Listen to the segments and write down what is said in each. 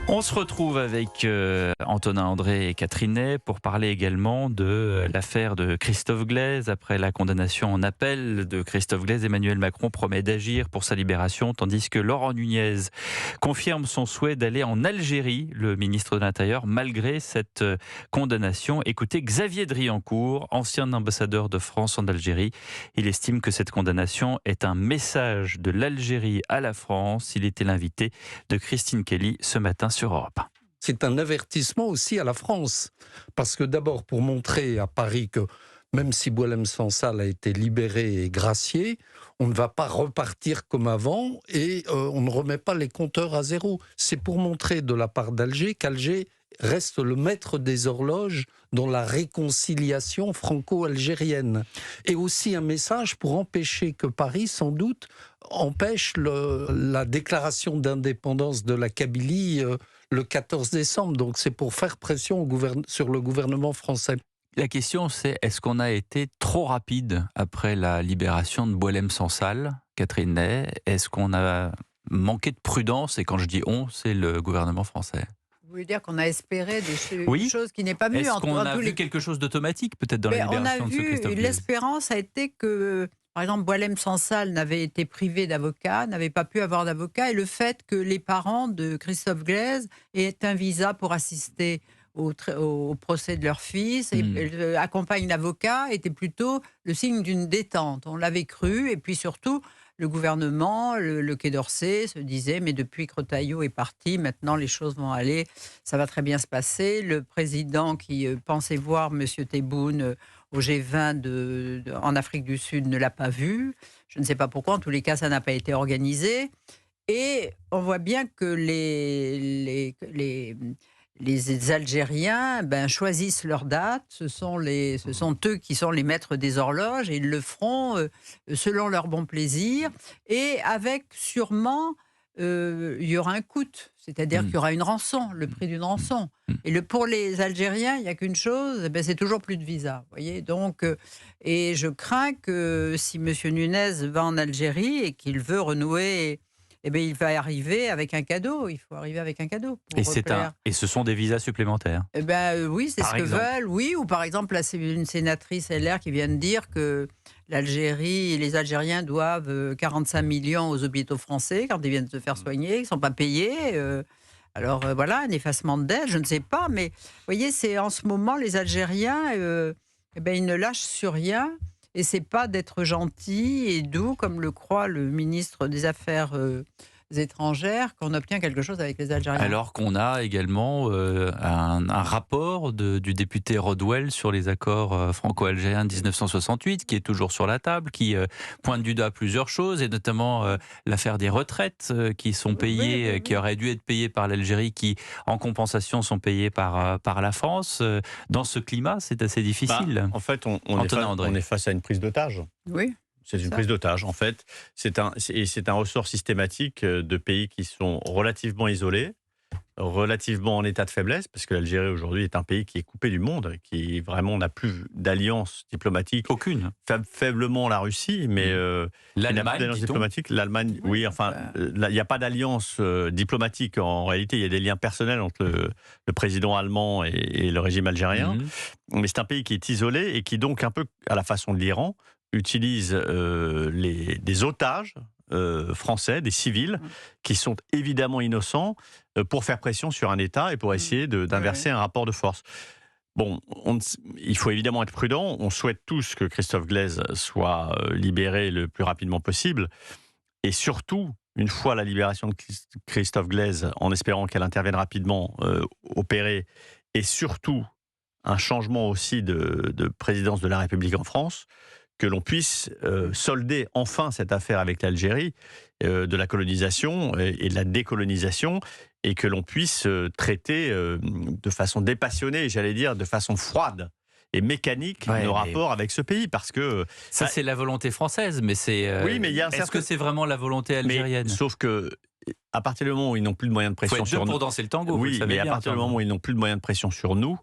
On se retrouve avec Antonin André et Catherine Ney pour parler également de l'affaire de Christophe Glaise. Après la condamnation en appel de Christophe Glaise, Emmanuel Macron promet d'agir pour sa libération, tandis que Laurent Nunez confirme son souhait d'aller en Algérie, le ministre de l'Intérieur, malgré cette condamnation. Écoutez Xavier Driancourt, ancien ambassadeur de France en Algérie. Il estime que cette condamnation est un message de l'Algérie à la France. Il était l'invité de Christine Kelly ce matin sur Europe 1. C'est un avertissement aussi à la France. Parce que d'abord, pour montrer à Paris que même si Boualem Sansal a été libéré et gracié, on ne va pas repartir comme avant et on ne remet pas les compteurs à zéro. C'est pour montrer de la part d'Alger qu'Alger reste le maître des horloges dans la réconciliation franco-algérienne. Et aussi un message pour empêcher que Paris, sans doute, empêche la déclaration d'indépendance de la Kabylie le 14 décembre. Donc c'est pour faire pression sur le gouvernement français. La question, c'est est-ce qu'on a été trop rapide après la libération de Boualem Sansal, Catherine Ney? Est-ce qu'on a manqué de prudence? Et quand je dis on, c'est le gouvernement français. Vous voulez dire qu'on a espéré Oui. choses qui n'est pas mieux. Est-ce qu'on a vu quelque chose d'automatique peut-être dans la libération de ce Christophe Glaise? L'espérance a été que, par exemple, Boualem Sansal n'avait été privé d'avocat, n'avait pas pu avoir d'avocat, et le fait que les parents de Christophe Glaise aient un visa pour assister au procès de leur fils et accompagne l'avocat était plutôt le signe d'une détente. On l'avait cru, et puis surtout, le gouvernement, le Quai d'Orsay se disait mais depuis que Retailleau est parti, maintenant les choses vont aller, ça va très bien se passer. Le président qui pensait voir M. Tebboune au G20 en Afrique du Sud ne l'a pas vu. Je ne sais pas pourquoi, en tous les cas ça n'a pas été organisé. Et on voit bien que les Algériens choisissent leur date, ce sont eux qui sont les maîtres des horloges et ils le feront selon leur bon plaisir et avec sûrement, il y aura un coût, c'est-à-dire qu'il y aura une rançon, le prix d'une rançon. Et pour les Algériens, il n'y a qu'une chose, c'est toujours plus de visa. Voyez. Donc, et je crains que si M. Nunez va en Algérie et qu'il veut renouer... il va arriver avec un cadeau. Il faut arriver avec un cadeau. Et ce sont des visas supplémentaires. Oui, c'est ce que veulent. Oui, ou par exemple, là, c'est une sénatrice LR qui vient de dire que l'Algérie et les Algériens doivent 45 millions aux hôpitaux français quand ils viennent se faire soigner, ils ne sont pas payés. Voilà, un effacement de dette, je ne sais pas. Mais vous voyez, c'est en ce moment, les Algériens, ils ne lâchent sur rien. Et c'est pas d'être gentil et doux, comme le croit le ministre des Affaires étrangères, qu'on obtient quelque chose avec les Algériens. Alors qu'on a également un rapport du député Rodwell sur les accords franco-algériens de 1968, qui est toujours sur la table, qui pointe du doigt plusieurs choses, et notamment l'affaire des retraites qui sont payées, qui auraient dû être payées par l'Algérie, qui en compensation sont payées par la France. Dans ce climat, c'est assez difficile. En fait, on est face à une prise d'otage. Oui. C'est une prise d'otage, en fait. C'est un ressort systématique de pays qui sont relativement isolés, relativement en état de faiblesse, parce que l'Algérie, aujourd'hui, est un pays qui est coupé du monde, qui vraiment n'a plus d'alliance diplomatique. Aucune. Faiblement la Russie, mais l'Allemagne, d'alliance diplomatique. L'Allemagne, oui, enfin, il n'y a pas d'alliance diplomatique. En réalité, il y a des liens personnels entre le président allemand et le régime algérien. Mais c'est un pays qui est isolé et qui, donc, un peu à la façon de l'Iran, utilise des otages français, des civils, qui sont évidemment innocents, pour faire pression sur un État et pour essayer d'inverser un rapport de force. Bon, il faut évidemment être prudent. On souhaite tous que Christophe Glaise soit libéré le plus rapidement possible. Et surtout, une fois la libération de Christophe Glaise, en espérant qu'elle intervienne rapidement, opérée, et surtout un changement aussi de présidence de la République en France, que l'on puisse solder enfin cette affaire avec l'Algérie, de la colonisation et de la décolonisation, et que l'on puisse traiter de façon dépassionnée, j'allais dire de façon froide et mécanique nos rapports avec ce pays, parce que... Ça, c'est la volonté française, mais c'est... Oui, mais il y a est-ce que c'est vraiment la volonté algérienne? Sauf que, à partir du moment où ils n'ont plus de moyens de pression sur nous... pour danser le tango, oui, mais à partir du moment où ils n'ont plus de moyens de pression sur nous,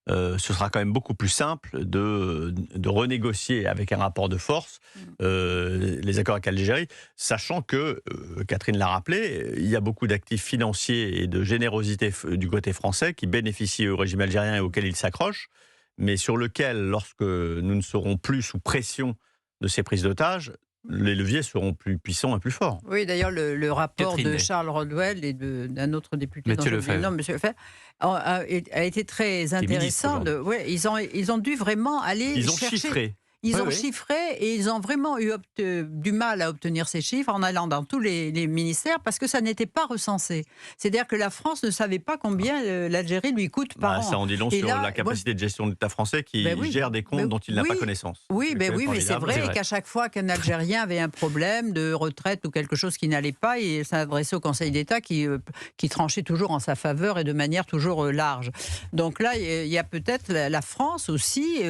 ce sera quand même beaucoup plus simple de renégocier avec un rapport de force les accords avec l'Algérie, sachant que, Catherine l'a rappelé, il y a beaucoup d'actifs financiers et de générosité du côté français qui bénéficient au régime algérien et auquel il s'accroche, mais sur lequel, lorsque nous ne serons plus sous pression de ces prises d'otages, les leviers seront plus puissants et plus forts. Oui, d'ailleurs, le rapport Catherine de Ney. Charles Rodwell et d'un autre député, Mathieu Lefebvre. non, Monsieur Lefebvre, a été très intéressant. Ils ont dû vraiment aller Ils ont chercher. chiffré. Ils Oui, ont oui. chiffré et ils ont vraiment eu du mal à obtenir ces chiffres en allant dans tous les ministères parce que ça n'était pas recensé. C'est-à-dire que la France ne savait pas combien l'Algérie lui coûte par an. Ça en dit long Et sur là, la capacité de gestion de l'État français qui Ben oui. gère des comptes Ben dont il n'a oui. pas connaissance. Oui, mais c'est formidable. vrai qu'à chaque fois qu'un Algérien avait un problème de retraite ou quelque chose qui n'allait pas, il s'adressait au Conseil d'État qui tranchait toujours en sa faveur et de manière toujours large. Donc là, il y a peut-être la France aussi,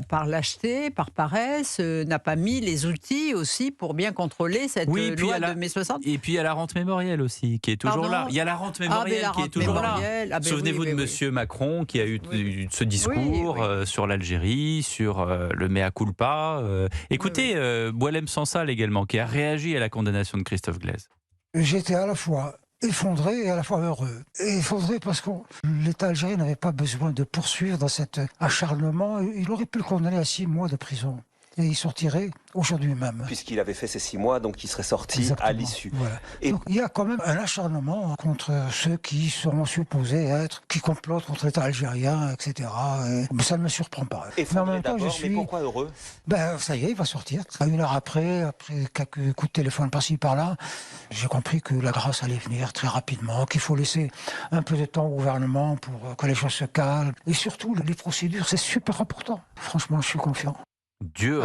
par lâcheté, par paresse, n'a pas mis les outils aussi pour bien contrôler cette Oui, puis loi à la- de mai 60. Et puis il y a la rente mémorielle aussi, qui est toujours Pardon là. Il y a la rente mémorielle la qui est rente toujours mémorielle. là. Ah ben Souvenez-vous oui, de oui, Monsieur Macron qui a eu Oui. ce discours Oui. sur l'Algérie, sur le mea culpa. Écoutez, Boualem Sansal également, qui a réagi à la condamnation de Christophe Glaise. J'étais à la fois effondré et à la fois heureux. Et effondré parce que l'État algérien n'avait pas besoin de poursuivre dans cet acharnement. Il aurait pu le condamner à 6 mois de prison. Et il sortirait aujourd'hui même. Puisqu'il avait fait ces 6 mois, donc il serait sorti Exactement. à l'issue. Voilà. Et- Donc il y a quand même un acharnement contre ceux qui sont supposés qui complotent contre l'État algérien, etc. Mais ça ne me surprend pas. Mais en Effondré même temps, d'abord, mais pourquoi heureux? ça y est, il va sortir. Une heure après quelques coups de téléphone par-ci par-là, j'ai compris que la grâce allait venir très rapidement, qu'il faut laisser un peu de temps au gouvernement pour que les choses se calment. Et surtout, les procédures, c'est super important. Franchement, je suis confiant. Dieu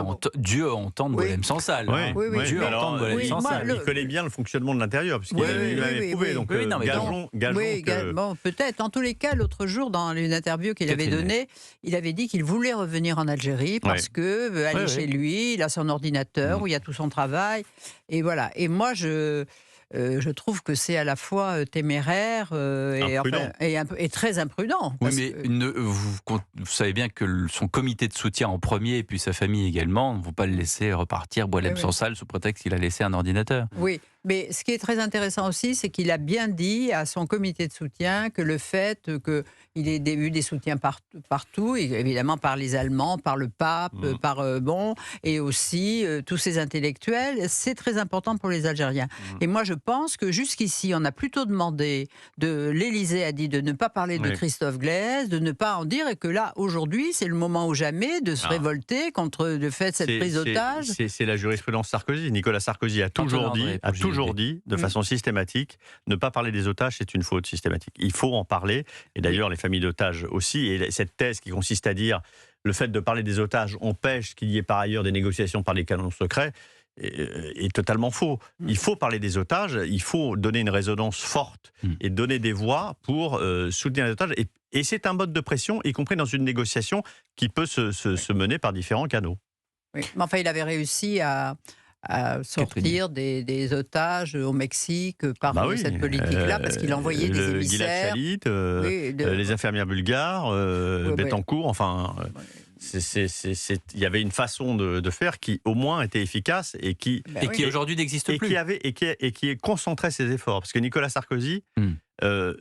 entende Oui. Boualem Sansal. hein. oui, Dieu mais- entende Boualem oui, Sansal. moi, Il connaît bien le fonctionnement de l'intérieur, puisqu'il Oui, lui avait oui, prouvé. oui. Donc, Oui, non, mais gageons Oui, que... bon, peut-être. En tous les cas, l'autre jour, dans une interview qu'il avait Catherine donnée, il avait dit qu'il voulait revenir en Algérie parce que aller Ouais, chez ouais. lui, il a son ordinateur où il y a tout son travail. Et voilà. Et moi, je trouve que c'est à la fois téméraire Imprudent. et très imprudent. Oui, parce mais que- vous savez bien que son comité de soutien en premier, et puis sa famille également, ne vont pas le laisser repartir Boualem Oui. Sansal sous prétexte qu'il a laissé un ordinateur. Oui, mais ce qui est très intéressant aussi, c'est qu'il a bien dit à son comité de soutien que le fait qu'il ait eu des soutiens partout, et évidemment par les Allemands, par le pape, et aussi tous ces intellectuels, c'est très important pour les Algériens. Et moi, je pense que jusqu'ici, on a plutôt demandé, l'Élysée a dit de ne pas parler de Oui. Christophe Glaise, de ne pas en dire, et que là, aujourd'hui, c'est le moment ou jamais de se révolter contre le fait de cette prise d'otage. C'est la jurisprudence Sarkozy. Nicolas Sarkozy a toujours André, pour dit, de Oui. façon systématique, ne pas parler des otages, c'est une faute systématique. Il faut en parler, et d'ailleurs les familles d'otages aussi. Et cette thèse qui consiste à dire le fait de parler des otages empêche qu'il y ait par ailleurs des négociations par les canaux secrets est totalement faux. Il faut parler des otages, il faut donner une résonance forte et donner des voix pour soutenir les otages. Et c'est un mode de pression, y compris dans une négociation qui peut se mener par différents canaux. Oui. Mais enfin, il avait réussi à sortir des otages au Mexique par cette politique-là, parce qu'il envoyait des Gilad émissaires. Shalit, Oui, les infirmières bulgares, oui. Bettencourt, enfin... Il y avait une façon de faire qui, au moins, était efficace et qui, Ben Et oui. qui aujourd'hui n'existe plus. qui concentrait ses efforts. Parce que Nicolas Sarkozy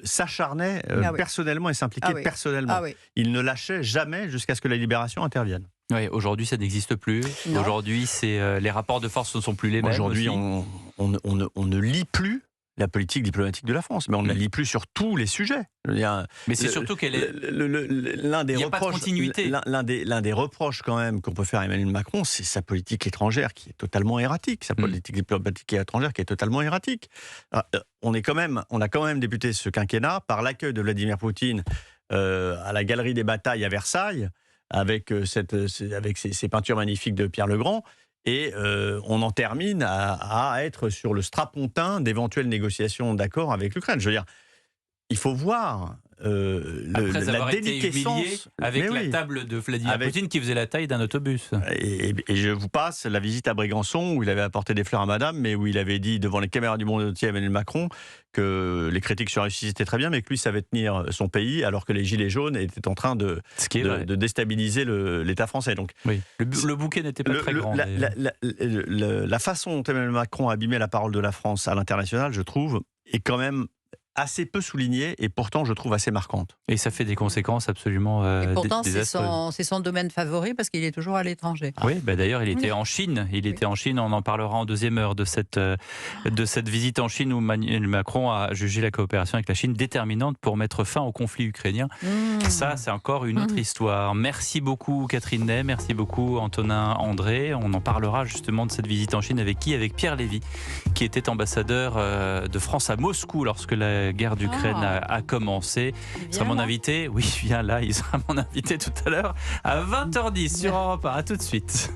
s'acharnait personnellement et s'impliquait personnellement. Ah oui. Il ne lâchait jamais jusqu'à ce que la libération intervienne. Oui, aujourd'hui, ça n'existe plus. Non. Aujourd'hui, les rapports de force ne sont plus les mêmes. Aujourd'hui, aussi. on ne lit plus la politique diplomatique de la France, mais on ne la lit plus sur tous les sujets. Je veux dire, Mais c'est surtout qu'elle est. l'un des Il y a pas de reproches, continuité. l'un des reproches quand même qu'on peut faire à Emmanuel Macron, c'est sa politique étrangère qui est totalement erratique, sa politique diplomatique étrangère qui est totalement erratique. On a quand même débuté ce quinquennat par l'accueil de Vladimir Poutine à la Galerie des Batailles à Versailles, avec ces peintures magnifiques de Pierre Legrand. Et on en termine à être sur le strapontin d'éventuelles négociations d'accord avec l'Ukraine. Je veux dire, il faut voir Après la avoir été humilié déliquescence avec Mais la oui. table de Vladimir Avec- Poutine qui faisait la taille d'un autobus. Et je vous passe la visite à Brégançon où il avait apporté des fleurs à madame, mais où il avait dit devant les caméras du monde entier à Emmanuel Macron que les critiques sur la Russie c'était très bien, mais que lui savait tenir son pays alors que les Gilets jaunes étaient en train de déstabiliser l'État français. Donc, Oui. Le bouquet n'était pas très grand. d'ailleurs. la façon dont Emmanuel Macron a abîmé la parole de la France à l'international, je trouve, est quand même assez peu soulignée et pourtant, je trouve, assez marquante. Et ça fait des conséquences absolument Et pourtant, c'est désastreuses. son domaine favori parce qu'il est toujours à l'étranger. Oui, d'ailleurs, il était Oui. en Chine. Il était en Chine. On en parlera en deuxième heure de cette visite en Chine où Emmanuel Macron a jugé la coopération avec la Chine déterminante pour mettre fin au conflit ukrainien. Ça, c'est encore une autre histoire. Merci beaucoup, Catherine Ney. Merci beaucoup, Antonin André. On en parlera justement de cette visite en Chine avec qui ? Avec Pierre Lévy, qui était ambassadeur de France à Moscou lorsque la guerre d'Ukraine a commencé. Il sera mon invité. Oui, viens là. Il sera mon invité tout à l'heure à 20h10 sur Europe 1. À tout de suite.